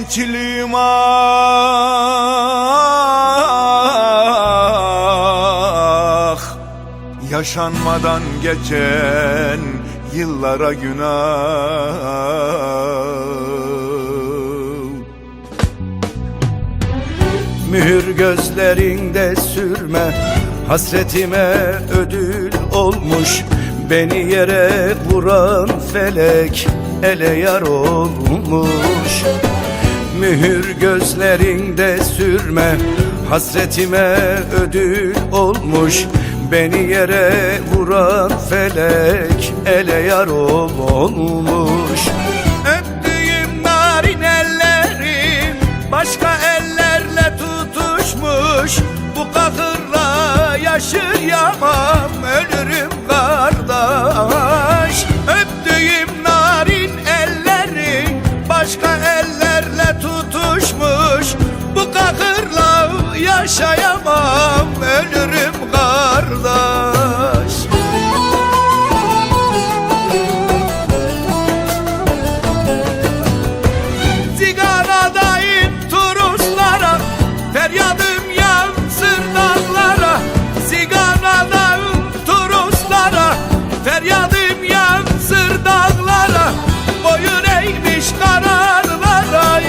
gençliğim ah, yaşanmadan geçen yıllara günah. Mühür gözlerinde sürme, hasretime ödül olmuş. Beni yere vuran felek ele yar olmuş. Mühür gözlerinde sürme, hasretime ödül olmuş. Beni yere vuran felek ele yar olmuş. Öptüğüm narin ellerim başka ellerle tutuşmuş. Bu kahırla yaşayamam, ölürüm kardeş. Öptüğüm narin ellerim başka ellerle tutuşmuş. Bu kahırla yaşayamam, ölürüm kardeş. Zigaradayım turuşlara, feryadım yansır dağlara. Zigaradayım turuşlara, feryadım yansır dağlara. Boyun eğmiş kararlara,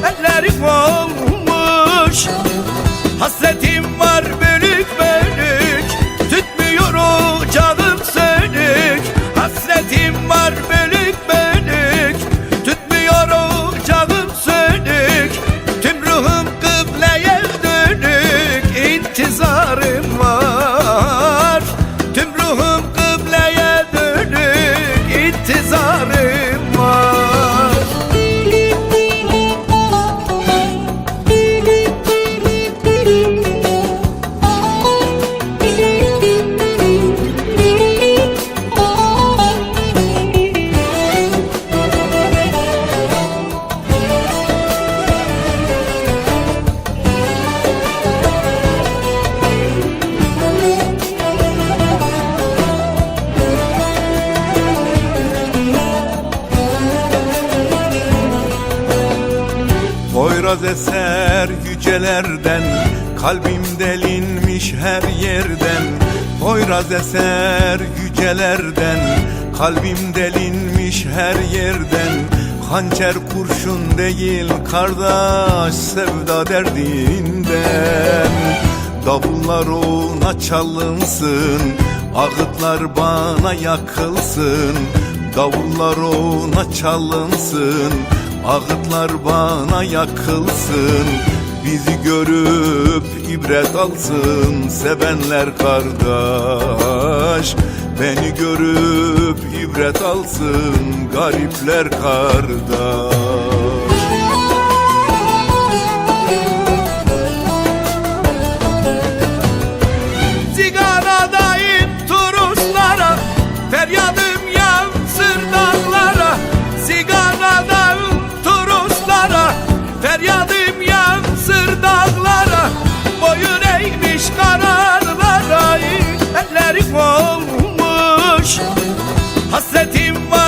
ellerim olmuş. Hasretim var bölük bölük, tütmüyor ocağım sönük. Hasretim var bölük bölük, tütmüyor ocağım sönük. Tüm ruhum kıbleye dönük, intizarım var. Tüm ruhum kıbleye dönük, intizarım var. Poyraz eser yücelerden, kalbim delinmiş her yerden. Poyraz eser yücelerden, kalbim delinmiş her yerden. Hançer kurşun değil kardeş, sevda derdinden. Davullar ona çalınsın, ağıtlar bana yakılsın. Davullar ona çalınsın, ağıtlar bana yakılsın. Bizi görüp ibret alsın sevenler kardeş. Beni görüp ibret alsın garipler kardeş. Zigaradayım turuşlara, feryadım yansır dağlara. Zigaradayım turuşlara, feryadım yansır dağlara. Boyun eğmiş kararlara, ellerim olmuş. Hasretim var